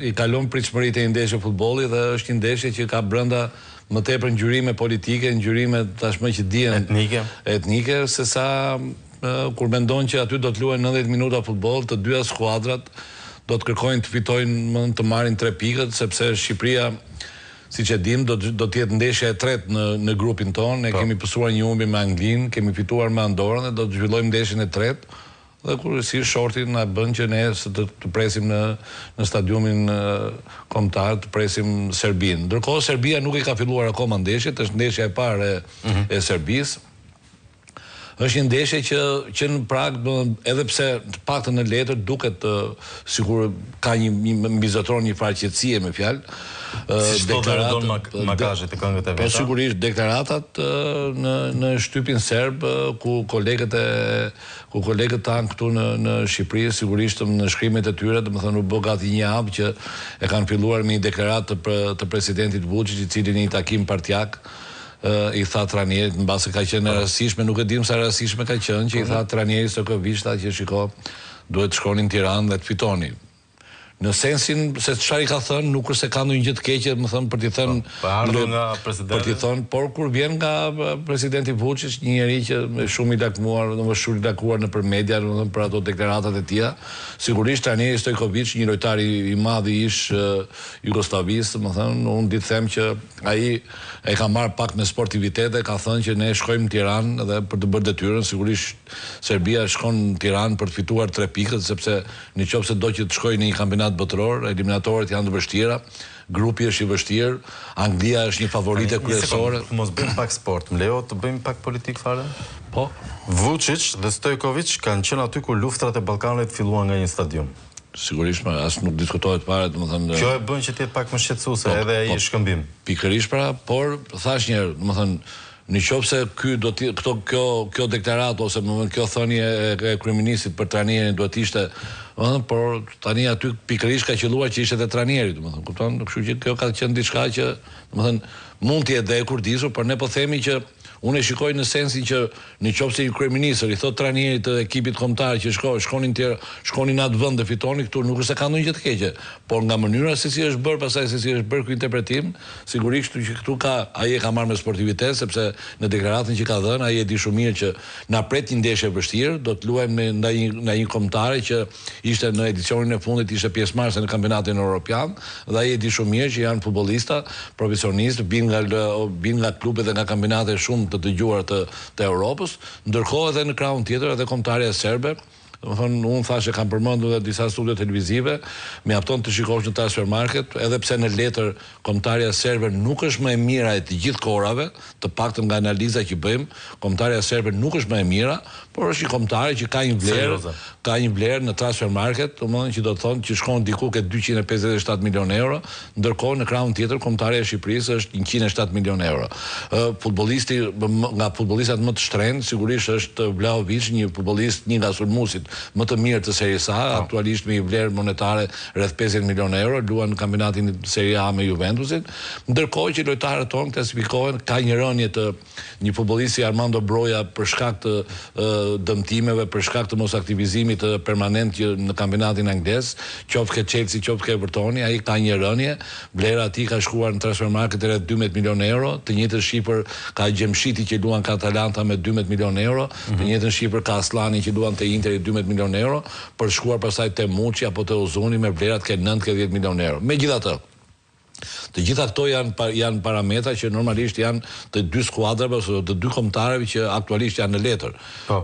I kalon pritshmëritë e ndeshje futbolli dhe është një ndeshje që ka brenda më tepër ngjyrime politike, ngjyrime tashmë që dihen etnike, se sa kur mendon që aty do të luajnë 90 minuta futboll, të dyja skuadrat do të kërkojnë të fitojnë, të marrin 3 pikët, sepse Shqipëria, siç e dim, do të jetë ndeshja e tretë në grupin tonë. Ne kemi pësuar një humbje me Anglinë, kemi fituar me Andorrën dhe do të zhvillojmë ndeshjen e tretë. Dhe kryesisht shorti na bën që ne të presim në stadiumin kombëtar, të presim Serbinë. Ndërkohë Serbia nuk i ka filluar akoma ndeshjet, është ndeshja e parë e Serbisë. Është një ndeshje që në prag, edhe pse të paktën në letër duket sikur ka një mbizotron një farë qetësie me fjalë. Si shto dhe redon magazhet e këngët e veta? Po sigurisht deklaratat në shtypin serb ku kolegët tanë këtu në Shqipëri, sigurisht në shkrimet e tyre, domethënë u bë gati një javë që e kanë filluar me një deklaratë të presidentit Vučić, i cili në një takim partjak i tha Tranierit, në base ka qenë rastishme, nuk e dim sa rastishme ka qenë, që i tha Tranierit Sokovishta që shiko, duhet të shkonin në Tiranë dhe të fitoni. Në sensin se çfarë i ka thënë, nuk është se ka ndonjë gjë të keqe, më thënë për t'i thënë për t'i thënë, por kur vjen nga presidenti Vučić, një njerëz që është shumë i lakmuar, shumë i lakuar nëpër media, domethënë për ato deklaratat e tija, sigurisht Traneri Stojković, një lojtar i madh i ish Jugosllavisë, domethënë unë di të them që ai e ka marrë pak me sportivitet dhe ka thënë që ne shkojmë në Tiranë dhe për të bërë detyrën, sigurisht Serbia shkon në Tiranë për të fituar 3 pikët, sepse nëse do që të shkojë në një kampionat botëror, eliminatorët janë të vështira, grupi është i vështirë, Anglia është një favorite kryesore. Mos bëjmë pak sport, më lejo të bëjmë pak politik fare? Po. Vučić dhe Stojković kanë qenë aty kur luftrat e Ballkanit filluan nga një stadium. Sigurisht, as nuk diskutohet fare, domethënë. Kjo e bën që të jetë pak më shqetësuese edhe ai shkëmbim. Pikërisht pra, por thash një herë, domethënë nëse kjo deklaratë ose kjo thënie e kryeministit për Tranierin duhet ishte, por tani aty pikërisht ka qelluar që ishte te Tranieri, domethënë, kupton? Kështu që kjo ka qenë diçka që, domethënë, mund të jetë dhe e kurdisur, por ne po themi që unë e shikoj në sensin që nëse një kryeministër i thot Tranierit të ekipit kombëtar që shkonin në atë vend dhe fitoni këtu, nuk është se ka ndonjë gjë të keqe, por nga mënyra se si është bërë, pastaj se si është bërë ky interpretim, sigurisht që këtu ai e ka marrë me sportivitet, sepse në deklaratën që ka dhënë ai e di shumë mirë që na pret një ndeshje e vështirë, do të luajmë ndaj një kombëtare që ishte në edicionin e fundit, ishte pjesëmarrëse në kampionatin evropian, dhe ai e di shumë mirë që janë futbollista profesionistë, bin nga klubet dhe nga kampionate shumë të dëgjuar të Europës, ndërkohë edhe në krahun tjetër edhe kombëtarja serbe. Domethënë, unë thashë kam përmendur edhe disa studio televizive, mjafton të shikosh në Transfermarkt, edhe pse në letër kombëtarja serbe nuk është më e mira e të gjithë kohërave, të paktën nga analiza që bëjmë, kombëtarja serbe nuk është më e mira, por është një kombëtare që ka një vlerë në Transfermarkt, domethënë që do të thonë që shkon diku ke 257 milionë euro, ndërkohë në krahun tjetër kombëtarja e Shqipërisë është 107 milionë euro. Nga futbollistat më të shtrenjtë sigurisht është Vlahović, një futbollist, një nga sulmuesit më të mirë të Serie A, aktualisht me një vlerë monetare rreth 50 milionë euro, luan në kampionatin Serie A me Juventusin, ndërkohë që lojtarët tonë klasifikohen, ka një rënje të një futbollist si Armando Broja për shkak të dëmtimeve, për shkak të mos aktivizimit permanent në kampionatin anglez, qoftë ke Chelsea, qoftë ke Evertoni, ai ka një rënje, vlera e tij ka shkuar në Transfermarkt rreth 12 milionë euro, të njëjtën shifër ka Gjemshiti që luan ka Atalanta me 12 milionë euro, të njëjtën shifër ka Aslani që luan te Interi 12 milionë euro, për shkuar pastaj te Muçi apo te Uzuni me vlerat ke 9-10 milionë euro. Megjithatë, të gjitha këto janë parametra që normalisht janë të dy skuadrave ose të dy kombëtarëve që aktualisht janë në letër.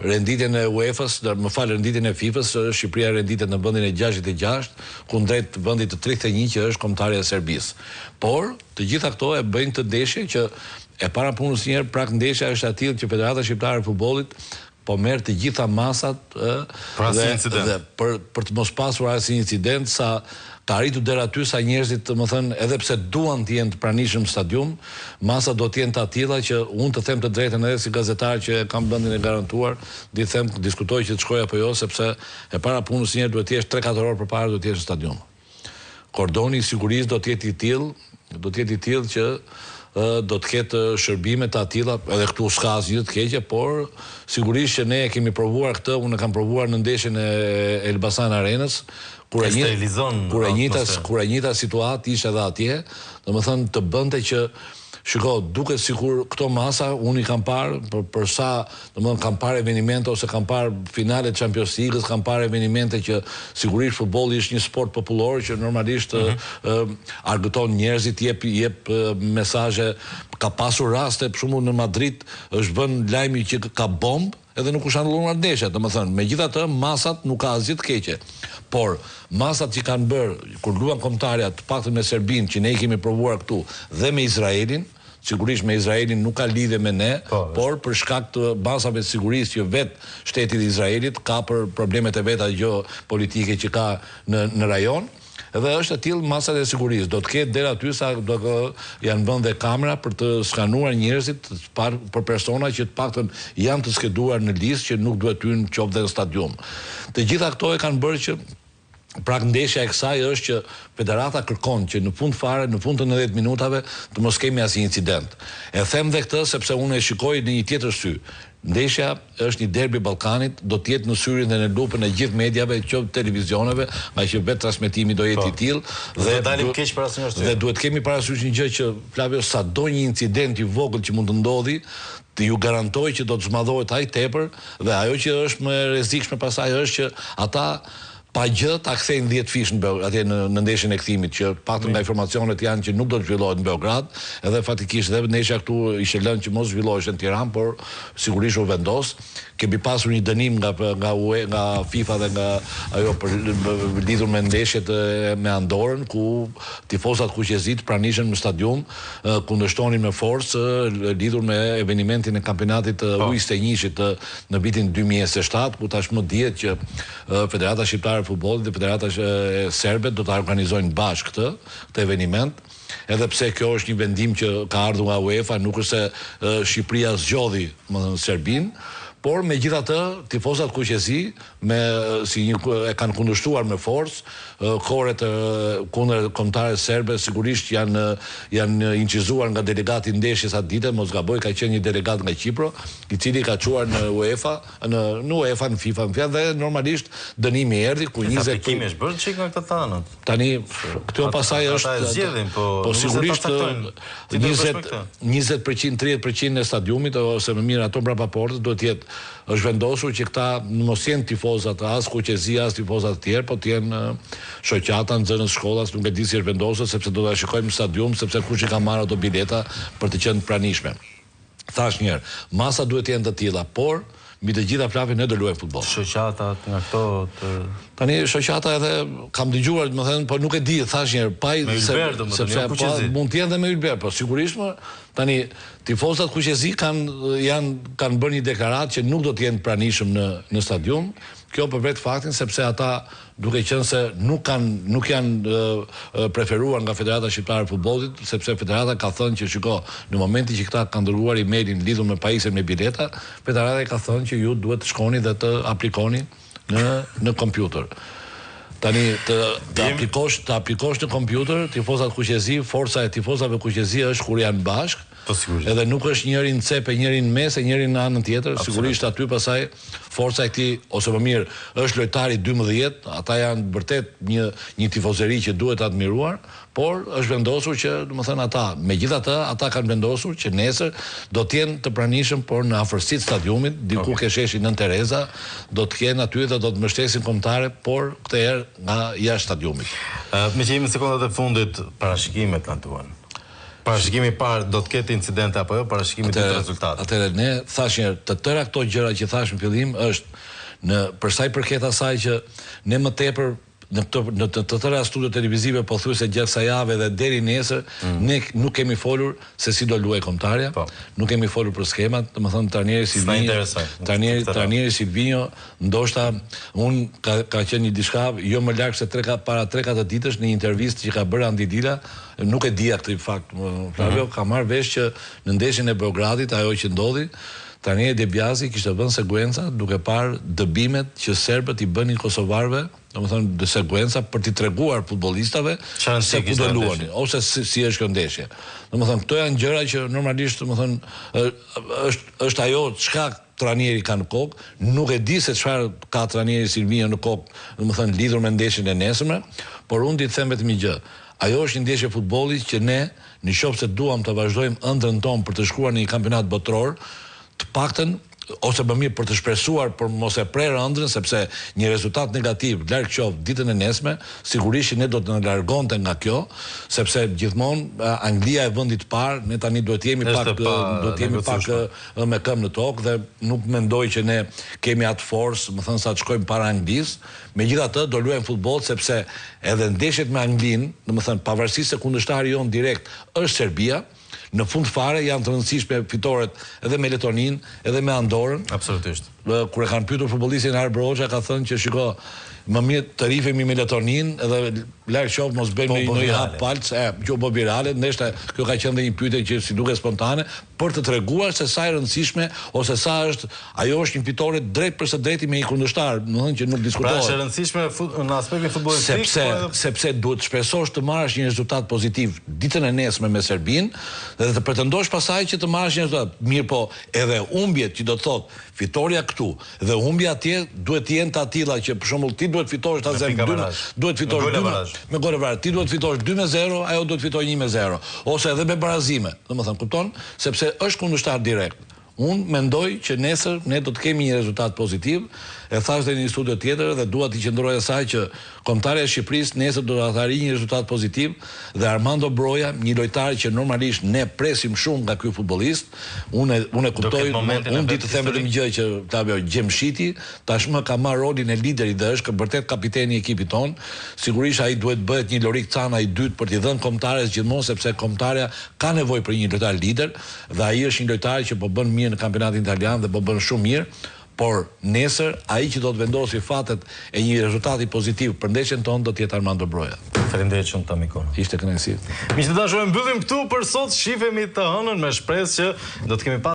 Renditjen e UEFA-s, renditjen e FIFA-s, Shqipëria renditet në vendin e 66, kundrejt vendit të 31 që është kombëtarja e Serbisë. Por të gjitha këto e bëjnë të ndeshje që e para punës njerë, prak ndeshja është atill që Federata Shqiptare e Futbollit po merr të gjitha masat dhe për të mos pasur asnjë incident, sa ka arritur deri aty sa njerëzit, më thënë, edhe pse duan të jenë të pranishëm në stadium, masa do të jenë të tilla që unë të them të drejtën edhe si gazetar që kam vendin e garantuar, diskutoj që të shkoj apo jo, sepse e para punës njerë duhet të jesh 3-4 orë përpara duhet të jesh në stadium. Kordoni i sigurisë do të jetë i tillë që do të ketë shërbime të atilla, edhe këtu s'ka asgjë të keqe, por sigurisht që ne e kemi provuar këtë, unë e kam provuar në ndeshjen e Elbasan Arenës, kur e njëjta situatë ishte edhe atje, domethënë të bënte që shiko, duket sikur këto masa, unë i kam parë, për sa, domethënë kam parë evenimente ose kam parë finale të Champions League-s, kam parë evenimente që sigurisht futbolli është një sport popullor që normalisht argëton njerëzit, jep mesazhe, ka pasur raste, për shembull në Madrid është bën lajmi që ka bombë, edhe nuk është anulluar ndeshja, domethënë, megjithatë masat nuk ka asgjë të keqe. Por masat që kanë bërë kur luan kombëtarja, të paktën me Serbinë që ne i kemi provuar këtu dhe me Izraelin, sigurisht me Izraelin nuk ka lidhje me ne, por për shkak të masave të sigurisë që vetë shteti i Izraelit ka për problemet e veta geopolitike që ka në rajon. Edhe është e tillë masat e sigurisë. Do të ketë deri aty sa do janë vënë dhe kamera për të skanuar njerëzit për persona që të paktën janë të skeduar në listë që nuk duhet hyrë në qoftë në stadium. Të gjitha këto e kanë bërë që pra ndeshja e kësaj është që federata kërkon që në fund fare, në fund të 90 minutave të mos kemi asnjë incident. E them dhe këtë sepse unë e shikoj në një tjetër sy. Ndeshja është një derbi Ballkanit, do të jetë në syrin dhe në lupën e gjithë mediave, qoftë televizioneve, nga që vetë transmetimi do jetë i tillë dhe dalim keq për asnjë arsye. Dhe duhet kemi parasysh një gjë që Flavio, sado një incident i vogël që mund të ndodhi, të ju garantoj që do të zmadhohet aq tepër, dhe ajo që është më rrezikshme pasaj është që ata pa gjë ta kthejnë 10 fish atje në ndeshjen e kthimit, që paktën nga informacionet janë që nuk do të zhvillohet në Beograd, edhe faktikisht edhe ndeshja këtu ishte lënë që mos zhvillohej në Tiranë, por sigurisht u vendos. Kemi pasur një dënim nga FIFA dhe nga ajo për lidhur me ndeshjet me Andorën, ku tifozat kuqezit pranishën në stadium kundërshtonin me forcë lidhur me evenimentin e kampionatit ujës të njishit në vitin 2007, ku tashmë dihet që Federata Shqiptare e Futbollit dhe Federata Serbe do të organizojnë bashkë këtë eveniment. Edhe pse kjo është një vendim që ka ardhur nga UEFA, nuk është se Shqipëria zgjodhi Serbinë, por megjithatë tifozat kuqezi e kanë kundërshtuar me forcë, koret kundër kombëtarëve serbe sigurisht janë incizuar nga delegati i ndeshjes atë ditë, mos gaboj ka qenë një delegat nga Kipro, i cili ka çuar në UEFA, në FIFA, dhe normalisht dënimi erdhi ku 20 aplikimi është bërë çik nga këta thanët. Tani këtu pasaj është po sigurisht 20%, 30% e stadiumit ose më mirë ato mbrapa portës duhet jetë është vendosur që këta mos jenë tifozat as kuqezi as tifozat të tjerë, po të jenë shoqata, nxënës shkollas, nuk e di si është vendosur sepse do ta shikojmë në stadium sepse kush i ka marrë ato bileta për të qenë pranishme. Thash një herë, masa duhet të jenë të tilla, por mbi të gjitha Flavi ne do luajmë futboll. Shoqatat nga këto tani shoqata edhe kam dëgjuar, domethënë, po nuk e di, thash një herë, sepse mund të jenë edhe me Ylber, po sigurisht tani tifozat kuqezi kanë bërë një deklaratë që nuk do të jenë pranishëm në stadium. Kjo për vetë faktin sepse ata duke qenë se nuk janë preferuar nga Federata Shqiptare e Futbollit, sepse Federata ka thënë që shiko, në momentin që këta kanë dërguar emailin lidhur me pajisjen me bileta, Federata ka thënë që ju duhet të shkoni dhe të aplikoni në kompjuter. Tani të aplikosh në kompjuter, tifozat kuqezi, forca e tifozave kuqezi është kur janë bashkë, edhe nuk është njëri në cep e njëri në mes e njëri në anën tjetër, sigurisht aty pasaj forca e këtij, ose më mirë, është lojtari 12, ata janë vërtet një tifozeri që duhet admiruar, por është vendosur që, domethënë ata, megjithatë, ata kanë vendosur që nesër do të jenë të pranishëm, por në afërsitë stadiumit, diku ke sheshi Nën Tereza, do të kenë aty dhe do të mbështesin kombëtare, por këtë herë nga jashtë stadiumit. Me që jemi në sekondat e fundit, parashikimet në tuan. Parashikimi parë do të ketë incidente apo jo, parashikimi të rezultate. Atëherë ne thash një herë, të tëra këto gjëra që thash në fillim është për sa i përket asaj që ne më tepër në të tëra studio televizive pothuajse gjatë kësaj jave dhe deri nesër ne nuk kemi folur se si do luajë kombëtarja, nuk kemi folur për skemat, domethënë trajneri Silvinjo, ndoshta ka qenë një diçka jo më larg se para 3-4 ditësh në një intervistë që ka bërë Andi Dila, nuk e dija këtë fakt, Flavio ka marrë vesh që në ndeshjen e Beogradit ajo që ndodhi, Tani Edi Bjazi kishte vënë sekuenca duke parë dëbimet që serbët i bënin kosovarëve, domethënë de sekuenca për t'i treguar futbollistave se ku do luani ose si është kjo ndeshje. Domethënë këto janë gjëra që normalisht domethënë është ajo çka trajneri ka në kokë, nuk e di se çfarë ka trajneri Silvio në kokë, domethënë lidhur me ndeshjen e nesërme, por unë di të them vetëm një gjë. Ajo është një ndeshje futbolli që ne, nëse duam të vazhdojmë ëndrrën tonë për të shkuar në një kampionat botror, të paktën ose më mirë për të shpresuar për mos e prerë ëndrrën, sepse një rezultat negativ larg qoftë ditën e nesme, sigurisht që ne do të na largonte nga kjo, sepse gjithmonë Anglia e vendit të parë, ne tani duhet jemi pak me këmbë në tokë dhe nuk mendoj që ne kemi atë forcë, më thënë sa të shkojmë para Anglisë. Megjithatë do luajmë futboll sepse edhe ndeshjet me Anglinë, domethënë pavarësisht se kundërshtari jon direkt është Serbia, në fund fare janë të rëndësishme fitoret edhe me Letonin, edhe me Andorën. Absolutisht. Kur e kanë pyetur futbollistin Arber Hoxha, ka thënë që shiko, më mirë të rifemi me Letonin edhe larg qoftë mos bëjmë një hap palc, që bo virale, ndoshta kjo ka qenë një pyetje që si duket spontane, për të treguar se sa e rëndësishme ose sa është, ajo është një fitore drejt për së drejti me një kundërshtar, domethënë që nuk diskutohet. Pra është e rëndësishme në aspektin futbollistik, sepse duhet të shpresosh të marrësh një rezultat pozitiv ditën e nesme me Serbinë dhe të pretendosh pasaj që të marrësh një rezultat. Mirë po, edhe humbjet që do të thotë fitoria këtu dhe humbja atje duhet të jenë të tilla që për shembull ti duhet fitosh ta zem 2, duhet fitosh 2 me gol varë, ti duhet fitosh 2-0, ajo duhet fitojë 1-0 ose edhe me barazime. Domethënë kupton, sepse është kundërshtar direkt. Unë mendoj që nesër ne do të kemi një rezultat pozitiv, e thash dhe një studio tjetër dhe dua të qëndroj asaj që kombëtarja e Shqipërisë nesër do të arrijë një rezultat pozitiv dhe Armando Broja, një lojtar që normalisht ne presim shumë nga ky futbollist, unë e kuptoj, unë di të them vetëm një gjë që Tavio Gjemshiti tashmë ka marrë rolin e liderit dhe është vërtet kapiteni i ekipit ton. Sigurisht ai duhet bëhet një Lorik Cana i dytë për t'i dhënë kombëtares gjithmonë sepse kombëtarja ka nevojë për një lojtar lider dhe ai është një lojtar që po bën mirë në kampionatin italian dhe po bën shumë mirë. Por nesër ai që do të vendosi fatet e një rezultati pozitiv për ndeshjen tonë do të jetë Armando Broja. Faleminderit shumë Tamikon. Ishte kënaqësi. Miq të dashur, mbyllim këtu për sot, shihemi të hënën me shpresë që do të kemi